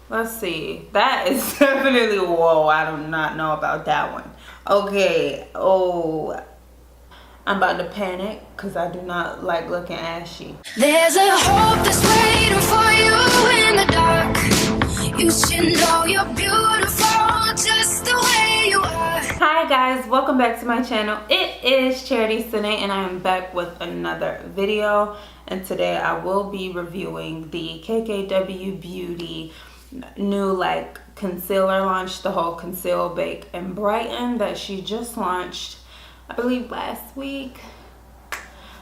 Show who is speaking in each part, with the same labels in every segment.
Speaker 1: Let's see. That is definitely, whoa, I do not know about that one. Okay, oh, I'm about to panic because I do not like looking ashy.
Speaker 2: There's a hope that's waiting for you in the dark. You should know you're beautiful just the way you are.
Speaker 1: Hi guys, welcome back to my channel. It is Charity Sinae and I am back with another video. And today I will be reviewing the KKW Beauty new like concealer launch, the whole Conceal, Bake, and Brighten that she just launched, I believe last week.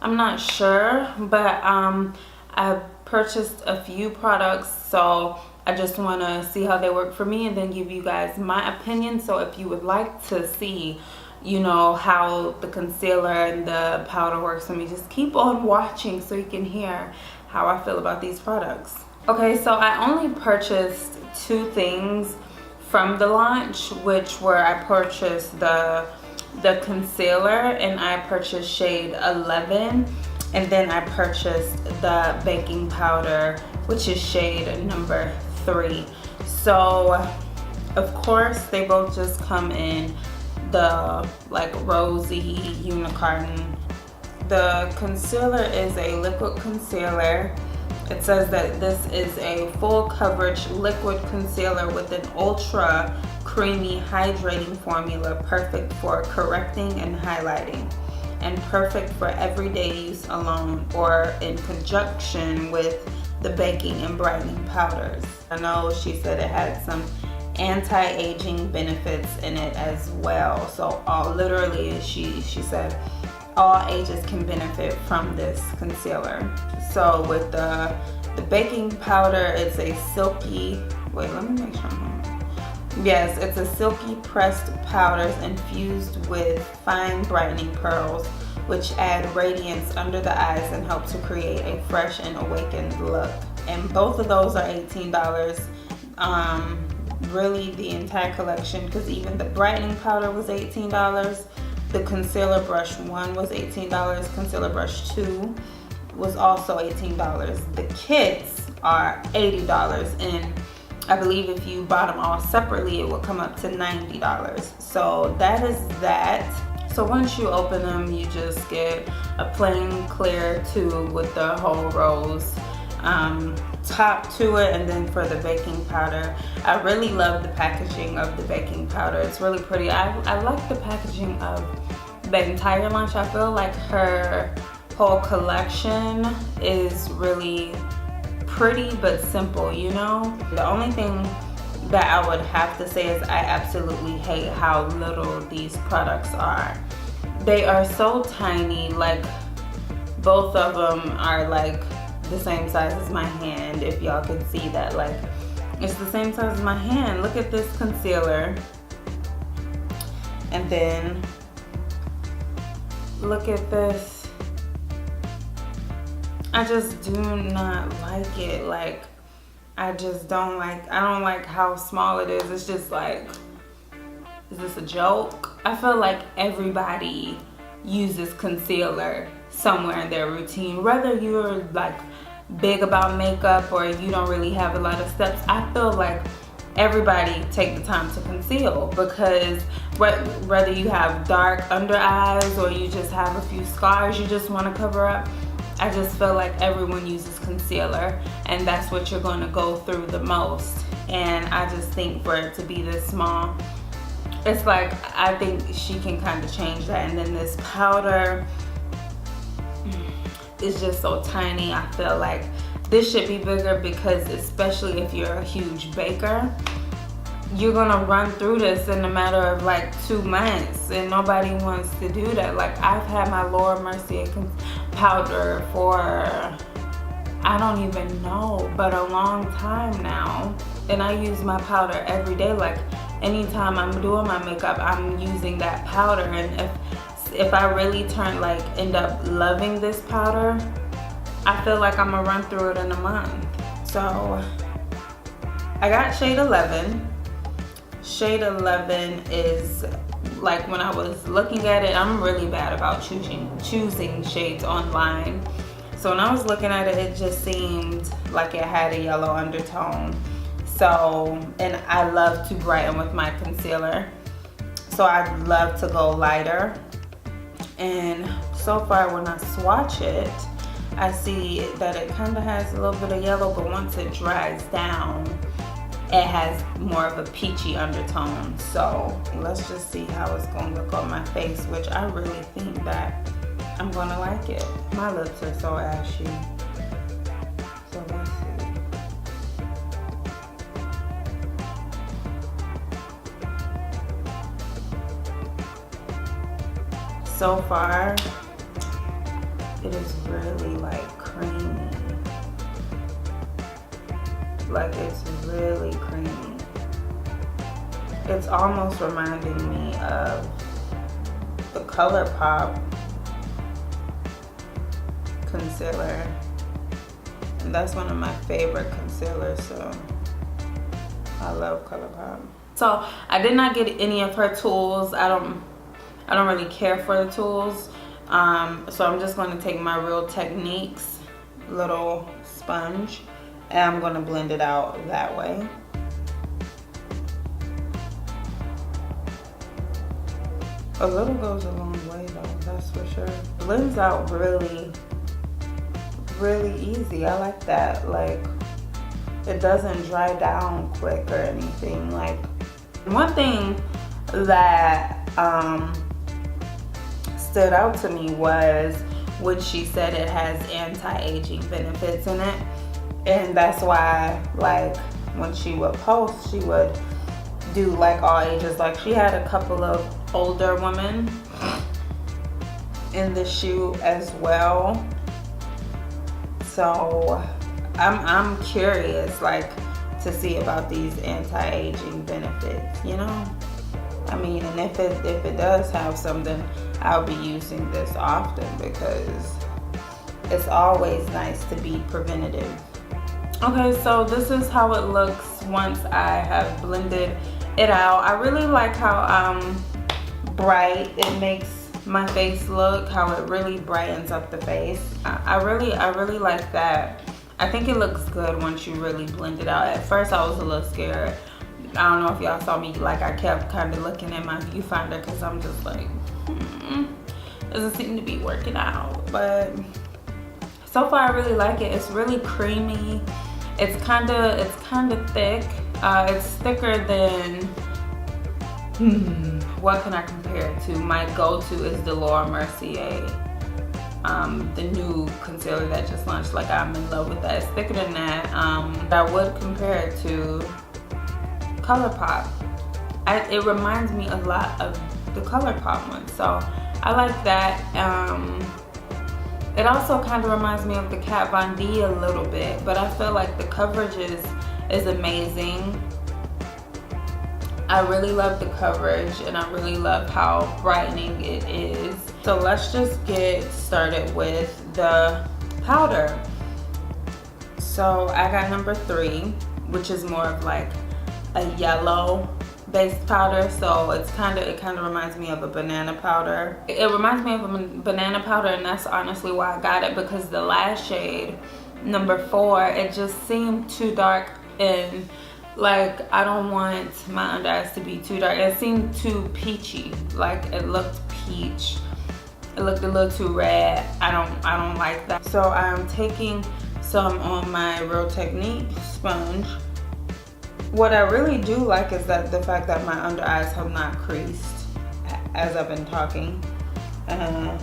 Speaker 1: I'm not sure, but I purchased a few products, so I just want to see how they work for me and then give you guys my opinion. So if you would like to see, you know, how the concealer and the powder works for me, just keep on watching so you can hear how I feel about these products. Okay, so I only purchased two things from the launch, which were I purchased the concealer and I purchased shade 11, and then I purchased the baking powder, which is shade number 3. So of course they both just come in the like rosy unicorn. The concealer is a liquid concealer. It says that this is a full coverage liquid concealer with an ultra creamy hydrating formula, perfect for correcting and highlighting, and perfect for everyday use alone or in conjunction with the baking and brightening powders. I know she said it had some anti-aging benefits in it as well. So literally she said all ages can benefit from this concealer. So with the baking powder, it's a silky, wait, let me make sure yes, it's a silky pressed powders infused with fine brightening pearls, which add radiance under the eyes and help to create a fresh and awakened look. And both of those are $18. Really the entire collection, because even the brightening powder was $18. The concealer brush 1 was $18. Concealer brush 2 was also $18. The kits are $80, and I believe if you bought them all separately it would come up to $90. So that is that. So once you open them, you just get a plain clear tube with the whole rose top to it. And then for the baking powder, I really love the packaging of the baking powder. It's really pretty. I like the packaging of the entire launch. I feel like her whole collection is really pretty but simple, you know. The only thing that I would have to say is I absolutely hate how little these products are. They are so tiny, like both of them are like the same size as my hand, if y'all could see that. Like it's the same size as my hand. Look at this concealer, and then look at this. I just do not like it. Like I don't like how small it is. It's just like, is this a joke? I feel like everybody uses concealer somewhere in their routine, whether you're like big about makeup or you don't really have a lot of steps. I feel like everybody take the time to conceal, because whether you have dark under eyes or you just have a few scars you just want to cover up, I just feel like everyone uses concealer and that's what you're going to go through the most. And I just think for it to be this small, it's like, I think she can kind of change that. And then this powder is just so tiny. I feel like this should be bigger, because especially if you're a huge baker, you're gonna run through this in a matter of like 2 months, and nobody wants to do that. Like I've had my Laura Mercier powder for, I don't even know, but a long time now, and I use my powder every day. Like anytime I'm doing my makeup, I'm using that powder. And if I really end up loving this powder, I feel like I'm gonna run through it in a month. So I got shade 11. Shade 11 is like, when I was looking at it, I'm really bad about choosing shades online. So when I was looking at it, it just seemed like it had a yellow undertone. So, and I love to brighten with my concealer. So I love to go lighter. And so far when I swatch it, I see that it kind of has a little bit of yellow, but once it dries down, it has more of a peachy undertone. So let's just see how it's gonna look on my face, which I really think that I'm gonna like it. My lips are so ashy. So let's see. So far, it is really like creamy. Like it's really creamy. It's almost reminding me of the ColourPop concealer. And that's one of my favorite concealers, so I love ColourPop. So I did not get any of her tools. I don't really care for the tools. So I'm just going to take my Real Techniques little sponge and I'm going to blend it out that way. A little goes a long way though, that's for sure. Blends out really, really easy. I like that. Like, it doesn't dry down quick or anything. Like, one thing that stood out to me was when she said it has anti-aging benefits in it. And that's why, like, when she would post, she would do like all ages. Like, she had a couple of older women in the shoot as well. So I'm curious, like, to see about these anti-aging benefits, you know? I mean, and if it does have something, I'll be using this often because it's always nice to be preventative. Okay, so this is how it looks once I have blended it out. I really like how bright it makes my face look, how it really brightens up the face. I really like that. I think it looks good once you really blend it out. At first I was a little scared. I don't know if y'all saw me, like, I kept kind of looking at my viewfinder because I'm just like, doesn't seem to be working out. But so far I really like it. It's really creamy. It's kind of thick. It's thicker than, what can I compare it to? My go-to is the Laura Mercier, the new concealer that just launched. Like, I'm in love with that. It's thicker than that. I would compare it to ColourPop. It reminds me a lot of the ColourPop one, so I like that. It also kind of reminds me of the Kat Von D a little bit, but I feel like the coverage is amazing. I really love the coverage and I really love how brightening it is. So let's just get started with the powder. So I got number 3, which is more of like a yellow based powder. So it kind of reminds me of a banana powder. It reminds me of a banana powder, and that's honestly why I got it, because the last shade, number 4, it just seemed too dark, and like, I don't want my under eyes to be too dark. It seemed too peachy. Like, it looked peach. It looked a little too red. I don't like that. So I'm taking some on my Real Technique sponge. What I really do like is that the fact that my under eyes have not creased as I've been talking. I'm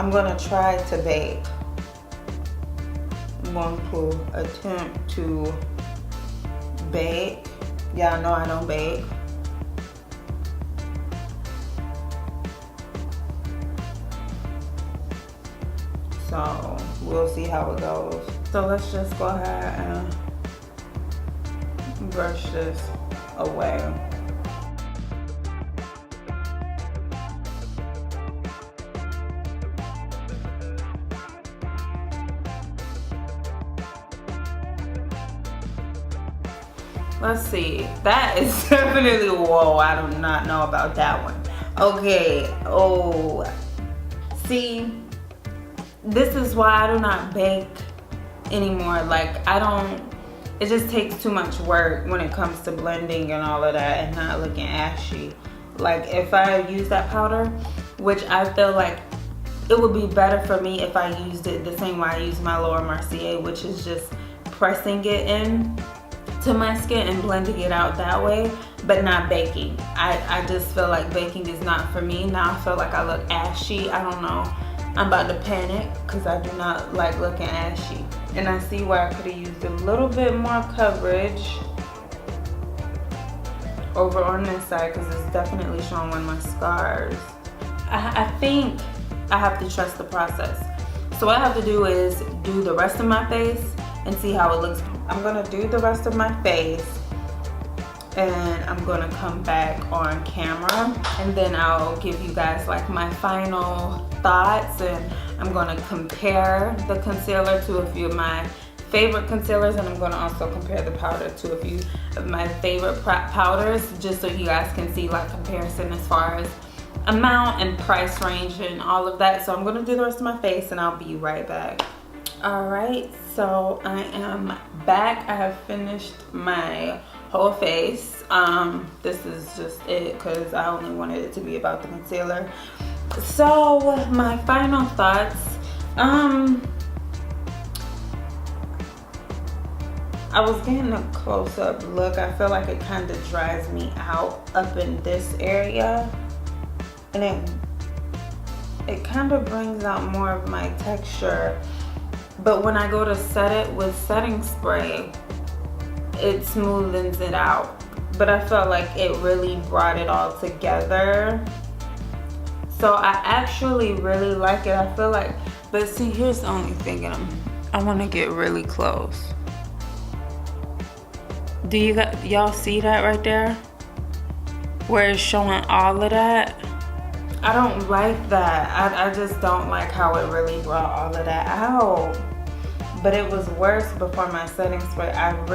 Speaker 1: gonna try to bake. I'm going to attempt to bake. Y'all know I don't bake. So we'll see how it goes. So let's just go ahead and brush this away. Let's see. That is definitely, whoa, I do not know about that one. Okay, oh, see, this is why I do not bake anymore. Like, I don't it just takes too much work when it comes to blending and all of that and not looking ashy. Like if I use that powder, which I feel like it would be better for me if I used it the same way I use my Laura Mercier, which is just pressing it in to my skin and blending it out that way, but not baking. I just feel like baking is not for me. Now I feel like I look ashy. I don't know. I'm about to panic because I do not like looking ashy. And I see where I could have used a little bit more coverage over on this side because it's definitely showing one of my scars. I think I have to trust the process. So what I have to do is do the rest of my face and see how it looks. I'm gonna do the rest of my face and I'm gonna come back on camera and then I'll give you guys like my final thoughts, and I'm gonna compare the concealer to a few of my favorite concealers, and I'm gonna also compare the powder to a few of my favorite powders, just so you guys can see like comparison as far as amount and price range and all of that. So I'm gonna do the rest of my face and I'll be right back. Alright, so I am back. I have finished my whole face. This is just it because I only wanted it to be about the concealer. So my final thoughts. I was getting a close-up look. I feel like it kind of dries me out up in this area, and it kind of brings out more of my texture. But when I go to set it with setting spray, it smoothens it out. But I felt like it really brought it all together. So I actually really like it. I feel like, but see, here's the only thing, and I want to get really close. Do y'all see that right there? Where it's showing all of that? I don't like that. I just don't like how it really brought all of that out. But it was worse before my setting spray. I'm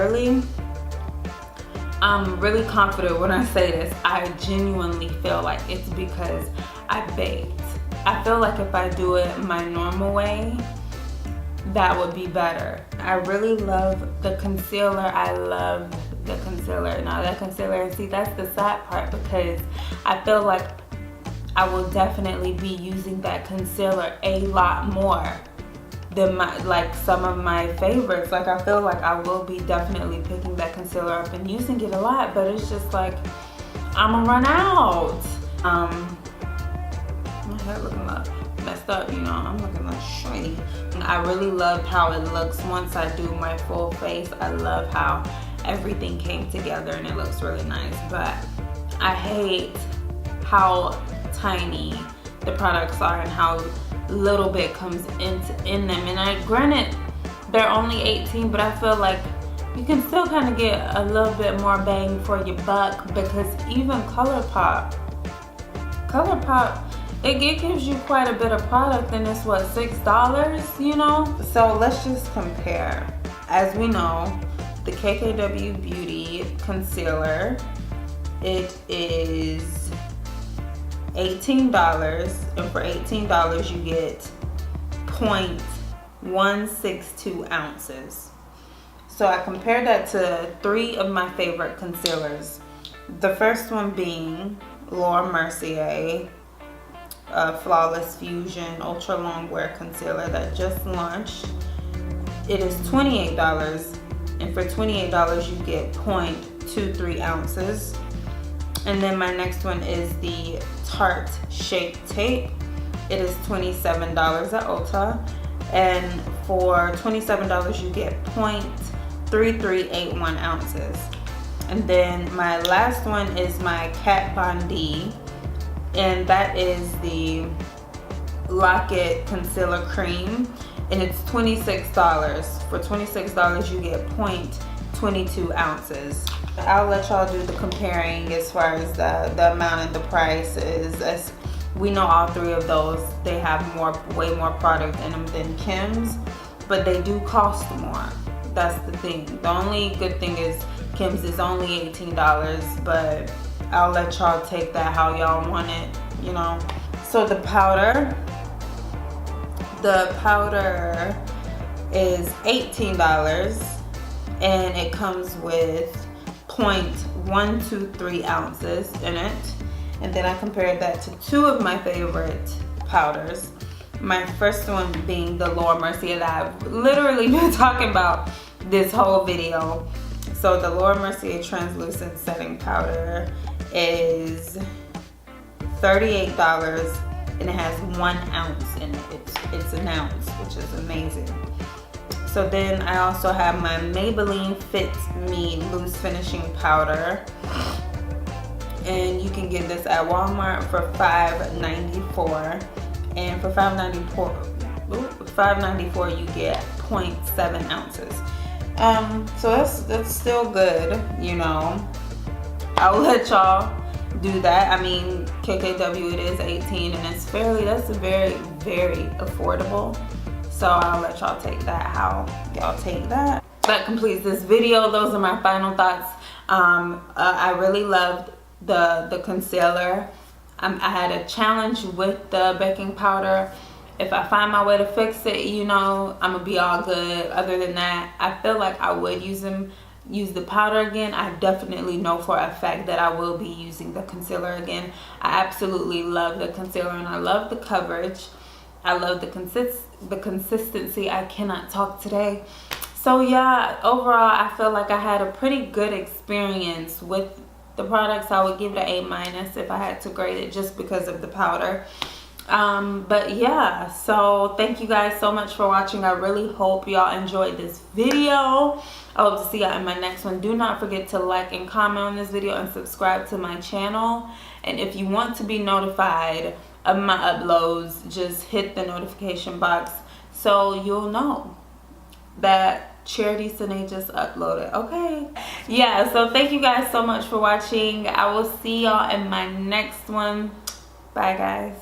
Speaker 1: really confident when I say this. I genuinely feel like it's because I baked. I feel like if I do it my normal way, that would be better. I really love the concealer. I love the concealer. Now that concealer, and see, that's the sad part, because I feel like I will definitely be using that concealer a lot more than some of my favorites. Like I feel like I will be definitely picking that concealer up and using it a lot, but it's just like I'm gonna run out. My hair looking like messed up, you know. I'm looking like shiny. I really loved how it looks once I do my full face. I love how everything came together and it looks really nice, but I hate how tiny the products are and how little bit comes in them. And granted, they're only 18, but I feel like you can still kind of get a little bit more bang for your buck, because even ColourPop, it gives you quite a bit of product, and it's what, $6, you know? So let's just compare. As we know, the KKW Beauty Concealer, it is $18, and for $18 you get 0.162 ounces. So I compared that to 3 of my favorite concealers. The first one being Laura Mercier Flawless Fusion Ultra Long Wear Concealer that just launched. It is $28, and for $28 you get 0.23 ounces. And then my next one is the Tarte Shape Tape. It is $27 at Ulta, and for $27 you get 0.3381 ounces. And then my last one is my Kat Von D, and that is the Lock-It Concealer Cream, and it's $26. For $26 you get 0.22 ounces. I'll let y'all do the comparing as far as the amount and the price is. As we know, all 3 of those, they have way more product in them than Kim's, but they do cost more. That's the thing. The only good thing is Kim's is only $18, but I'll let y'all take that how y'all want it, you know. So the powder is $18, and it comes with 0.123 ounces in it. And then I compared that to two of my favorite powders. My first one being the Laura Mercier that I've literally been talking about this whole video. So the Laura Mercier translucent setting powder is $38 and it has 1 ounce in it. It's an ounce, which is amazing. So then I also have my Maybelline Fit Me loose finishing powder, and you can get this at Walmart for $5.94, and for $5.94 you get 0.7 ounces. So that's still good, you know. I'll let y'all do that. I mean, KKW, it is 18 and it's that's very, very affordable. So I'll let y'all take that how y'all take that. That completes this video. Those are my final thoughts. I really loved the concealer. I had a challenge with the baking powder. If I find my way to fix it, you know, I'm gonna be all good. Other than that, I feel like I would use the powder again. I definitely know for a fact that I will be using the concealer again. I absolutely love the concealer and I love the coverage. I love the consistency. I cannot talk today. So yeah, overall I feel like I had a pretty good experience with the products. I would give it an A- if I had to grade it, just because of the powder. But yeah, so thank you guys so much for watching. I really hope y'all enjoyed this video. I hope to see y'all in my next one. Do not forget to like and comment on this video and subscribe to my channel. And if you want to be notified of my uploads, just hit the notification box so you'll know that Chariti Sinae just uploaded. Okay, yeah, so thank you guys so much for watching. I will see y'all in my next one. Bye guys.